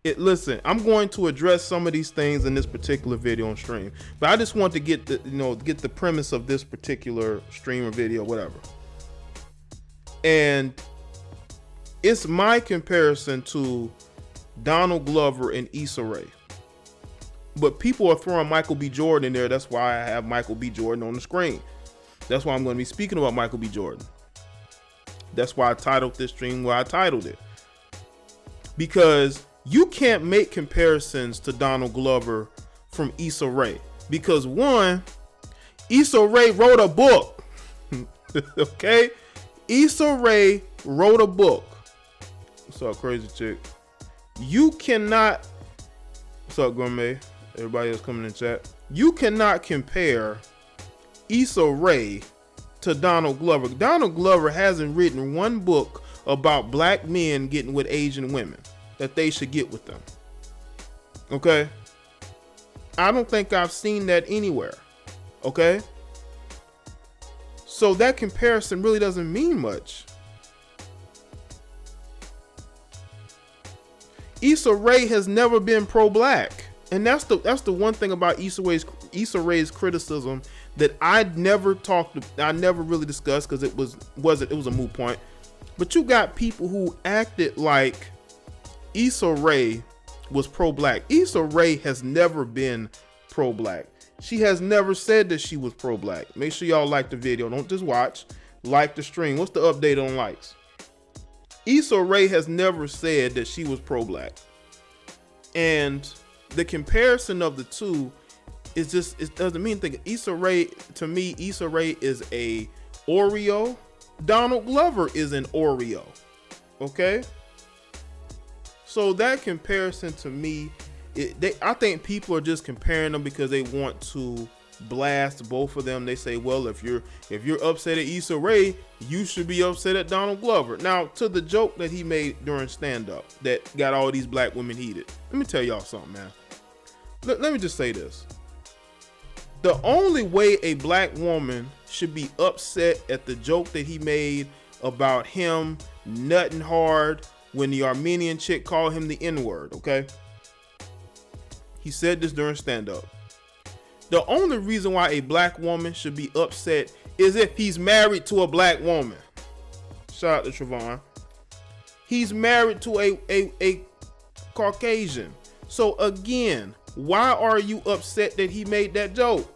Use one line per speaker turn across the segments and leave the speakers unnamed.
Listen, I'm going to address some of these things in this particular video on stream, but I just want to get the get the premise of this particular stream or video, whatever. And it's my comparison to Donald Glover and Issa Rae. But people are throwing Michael B. Jordan in there. That's why I have Michael B. Jordan on the screen. That's why I'm going to be speaking about Michael B. Jordan. That's why I titled this stream where I titled it. Because you can't make comparisons to Donald Glover from Issa Rae. Because one, Issa Rae wrote a book. Okay? Issa Rae wrote a book. What's up, crazy chick? You cannot... What's up, Gourmet? Everybody else coming in chat. You cannot compare Issa Rae to Donald Glover. Donald Glover hasn't written one book about black men getting with Asian women that they should get with them. Okay? I don't think I've seen that anywhere. Okay? So that comparison really doesn't mean much. Issa Rae has never been pro-black. And that's the one thing about Issa Rae's criticism that I never really discussed, because it was a moot point. But you got people who acted like Issa Rae was pro-black. Issa Rae has never been pro-black. She has never said that she was pro-black. Make sure y'all like the video. Don't just watch. Like the stream. What's the update on likes? Issa Rae has never said that she was pro-black. And the comparison of the two is just, it doesn't mean anything. Issa Rae, to me, Issa Rae is a Oreo. Donald Glover is an Oreo. Okay? So that comparison to me, I think people are just comparing them because they want to blast both of them. They say, well, if you're upset at Issa Rae, you should be upset at Donald Glover. Now, to the joke that he made during stand-up that got all these black women heated, let me tell y'all something, man. Let me just say this. The only way a black woman should be upset at the joke that he made about him nutting hard when the Armenian chick called him the N-word, okay? He said this during stand-up. The only reason why a black woman should be upset is if he's married to a black woman. Shout out to Trevon. He's married to a Caucasian. So again, why are you upset that he made that joke?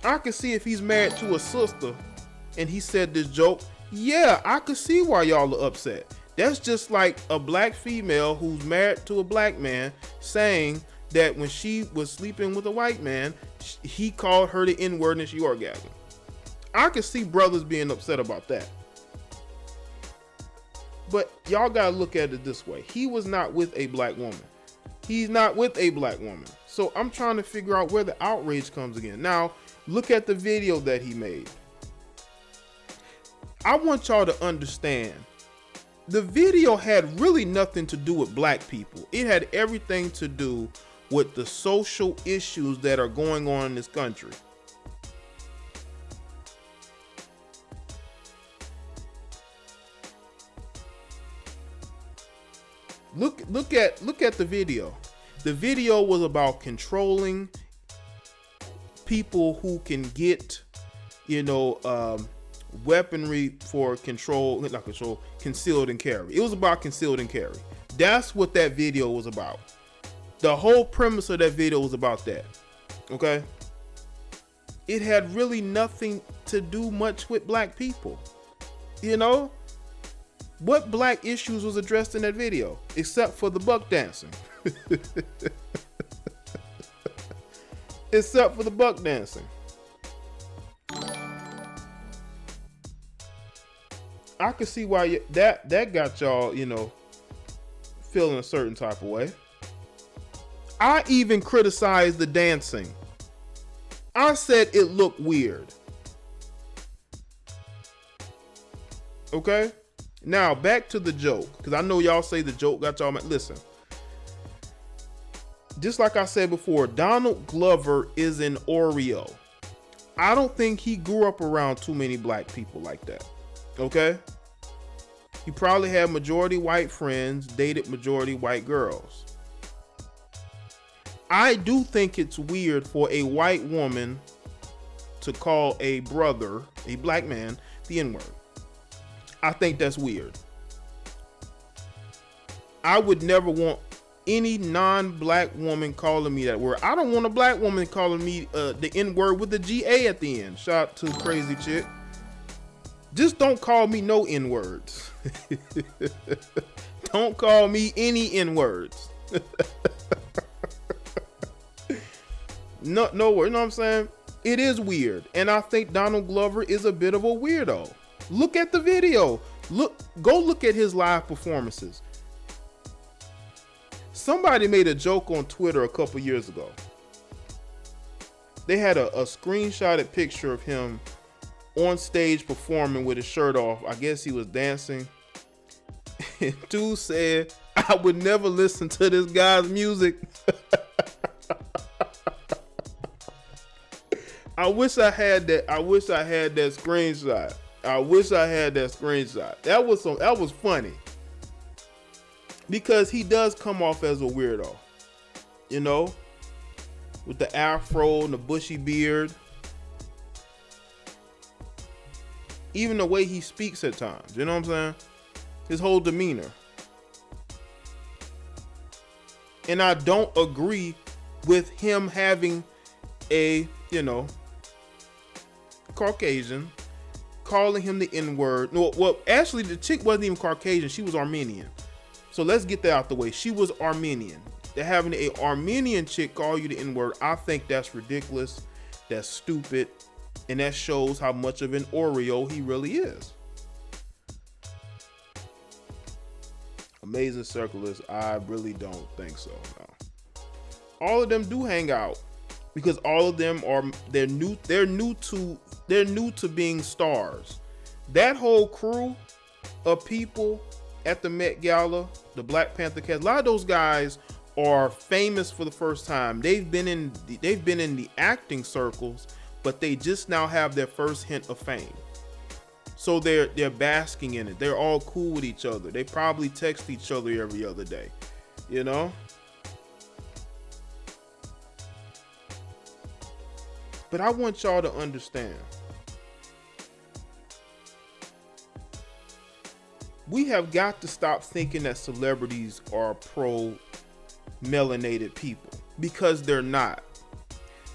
I can see if he's married to a sister and he said this joke, yeah, I could see why y'all are upset. That's just like a black female who's married to a black man saying that when she was sleeping with a white man, he called her the N-word and she orgasmed. I could see brothers being upset about that. But y'all gotta look at it this way. He was not with a black woman. He's not with a black woman. So I'm trying to figure out where the outrage comes again. Now, look at the video that he made. I want y'all to understand, the video had really nothing to do with black people. It had everything to do with the social issues that are going on in this country. Look at the video. The video was about controlling people who can get, weaponry for concealed and carry. It was about concealed and carry. That's what that video was about. The whole premise of that video was about that. Okay? It had really nothing to do much with black people. What black issues was addressed in that video? Except for the buck dancing. Except for the buck dancing. I could see why that got y'all, feeling a certain type of way. I even criticized the dancing. I said it looked weird. Okay? Now, back to the joke, because I know y'all say the joke got y'all mad. Listen. Just like I said before, Donald Glover is an Oreo. I don't think he grew up around too many black people like that. Okay? He probably had majority white friends, dated majority white girls. I do think it's weird for a white woman to call a brother, a black man, the N-word. I think that's weird. I would never want any non-black woman calling me that word. I don't want a black woman calling me the N-word with the G-A at the end. Shout out to Crazy Chick. Just don't call me no N-words. Don't call me any N-words. No, you know what I'm saying? It is weird. And I think Donald Glover is a bit of a weirdo. Look at the video. Go look at his live performances. Somebody made a joke on Twitter a couple years ago. They had a screenshotted picture of him on stage performing with his shirt off. I guess he was dancing. And dude said, I would never listen to this guy's music. I wish I had that screenshot. That was funny. Because he does come off as a weirdo. You know? With the afro and the bushy beard. Even the way he speaks at times. You know what I'm saying? His whole demeanor. And I don't agree with him having a, Caucasian calling him the N-word. No, well, actually, the chick wasn't even Caucasian. She was Armenian. So let's get that out the way. She was Armenian. They're having a Armenian chick call you the N-word. I think that's ridiculous. That's stupid. And that shows how much of an Oreo he really is. Amazing Circlist, I really don't think so. No. All of them do hang out because all of them they're new to being stars. That whole crew of people at the Met Gala, the Black Panther cast, a lot of those guys are famous for the first time. They've been in the acting circles, but they just now have their first hint of fame. So they're basking in it. They're all cool with each other. They probably text each other every other day, you know? But I want y'all to understand. We have got to stop thinking that celebrities are pro-melanated people, because they're not.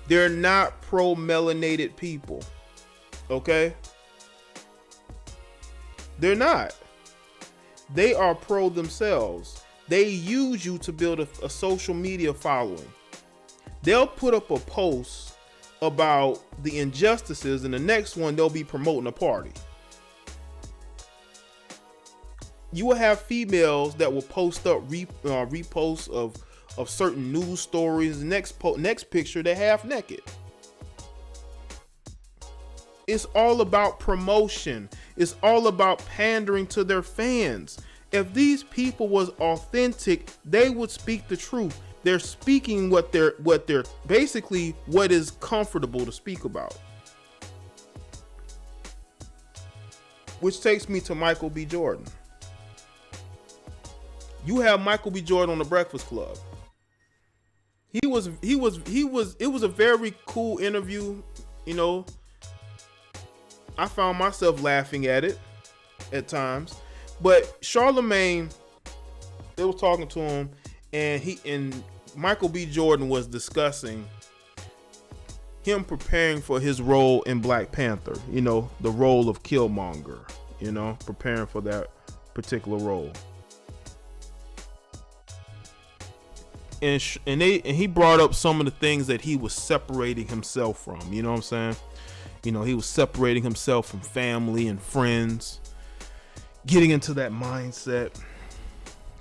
They're not pro-melanated people, okay? They're not. They are pro themselves. They use you to build a social media following. They'll put up a post about the injustices, and the next one they'll be promoting a party. You will have females that will post up reposts of certain news stories. Next picture, they're half naked. It's all about promotion. It's all about pandering to their fans. If these people was authentic, they would speak the truth. They're speaking what they're basically what is comfortable to speak about. Which takes me to Michael B. Jordan. You have Michael B. Jordan on the Breakfast Club. It was a very cool interview, you know. I found myself laughing at it at times. But Charlemagne, they were talking to him, and Michael B. Jordan was discussing him preparing for his role in Black Panther, you know, the role of Killmonger, you know, preparing for that particular role. And he brought up some of the things that he was separating himself from, you know what I'm saying? You know, he was separating himself from family and friends, getting into that mindset.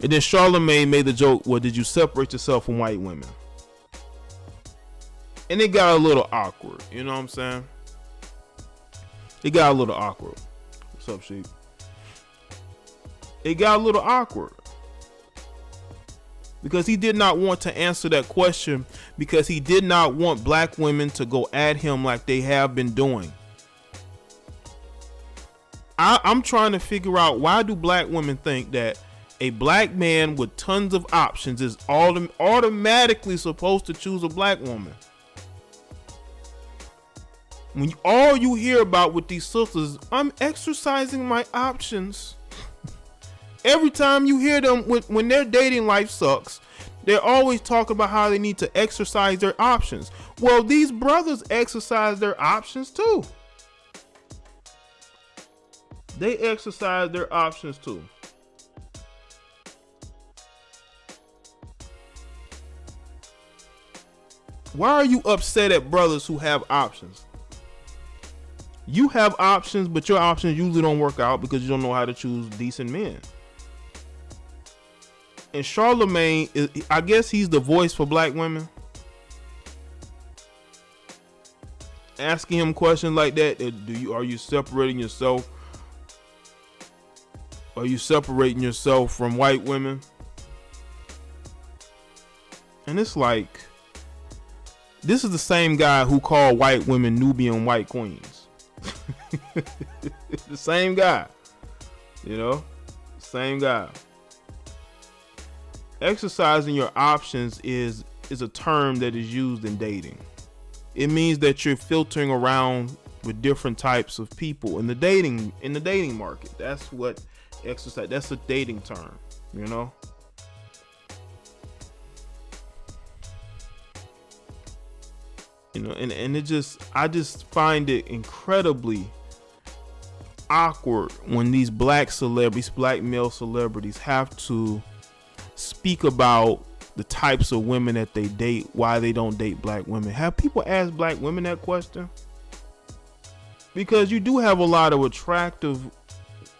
And then Charlemagne made the joke, well, did you separate yourself from white women? And it got a little awkward, you know what I'm saying? It got a little awkward. What's up, Sheep? It got a little awkward. Because he did not want to answer that question, because he did not want black women to go at him like they have been doing. I'm trying to figure out, why do black women think that a black man with tons of options is automatically supposed to choose a black woman? When all you hear about with these sisters, I'm exercising my options. Every time you hear them when their dating life sucks, they're always talking about how they need to exercise their options. Well, these brothers exercise their options too. They exercise their options too. Why are you upset at brothers who have options? You have options, but your options usually don't work out because you don't know how to choose decent men. And Charlemagne, I guess he's the voice for black women. Asking him questions like that, are you separating yourself? Are you separating yourself from white women? And it's like, this is the same guy who called white women Nubian white queens. The same guy, same guy. Exercising your options is a term that is used in dating. It means that you're filtering around with different types of people in the dating market. That's what exercise. That's a dating term, and I just find it incredibly awkward when these black male celebrities have to speak about the types of women that they date, why they don't date black women. Have people ask black women that question? Because you do have a lot of attractive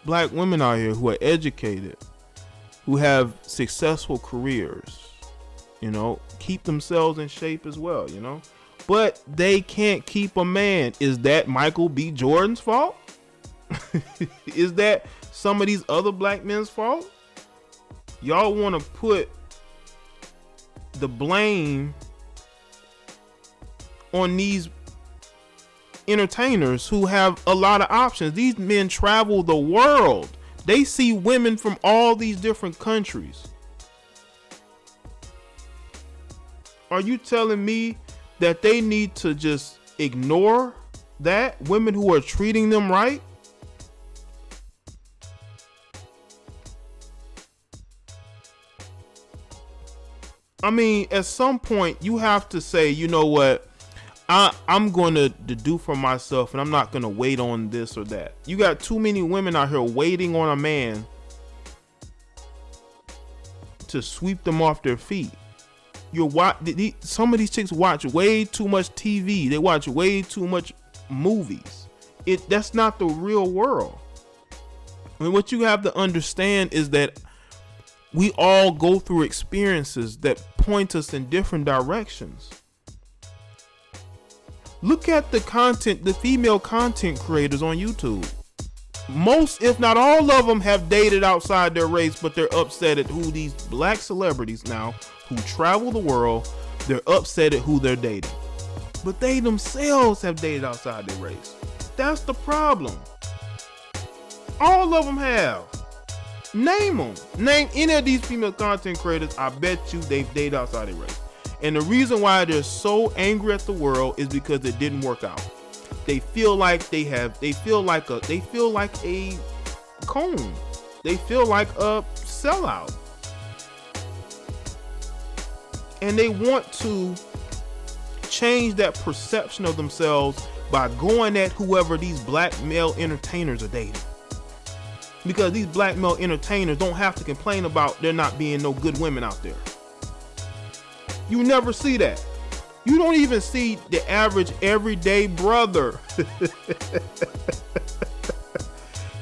black women out here who are educated, who have successful careers, keep themselves in shape as well, but they can't keep a man. Is that Michael B. Jordan's fault? Is that some of these other black men's fault? Y'all want to put the blame on these entertainers who have a lot of options. These men travel the world. They see women from all these different countries. Are you telling me that they need to just ignore that? Women who are treating them right? I mean, at some point you have to say, you know what, I'm going to do for myself, and I'm not going to wait on this or that. You got too many women out here waiting on a man to sweep them off their feet. Some of these chicks watch way too much TV. They watch way too much movies. That's not the real world. I mean, what you have to understand is that we all go through experiences that point us in different directions. Look at the female content creators on YouTube. Most, if not all of them, have dated outside their race, but they're upset at who these black celebrities now who travel the world, they're upset at who they're dating. But they themselves have dated outside their race. That's the problem. All of them have. Name them. Name any of these female content creators. I bet you they've dated outside their race. And the reason why they're so angry at the world is because it didn't work out. They feel like they feel like a coon. They feel like a sellout. And they want to change that perception of themselves by going at whoever these black male entertainers are dating. Because these black male entertainers don't have to complain about there not being no good women out there. You never see that. You don't even see the average everyday brother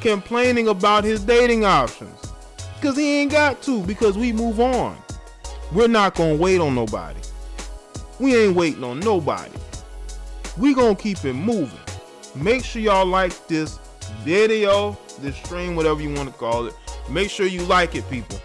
complaining about his dating options. Because he ain't got to, because we move on. We're not going to wait on nobody. We ain't waiting on nobody. We going to keep it moving. Make sure y'all like this video, this stream, whatever you want to call it. Make sure you like it, people.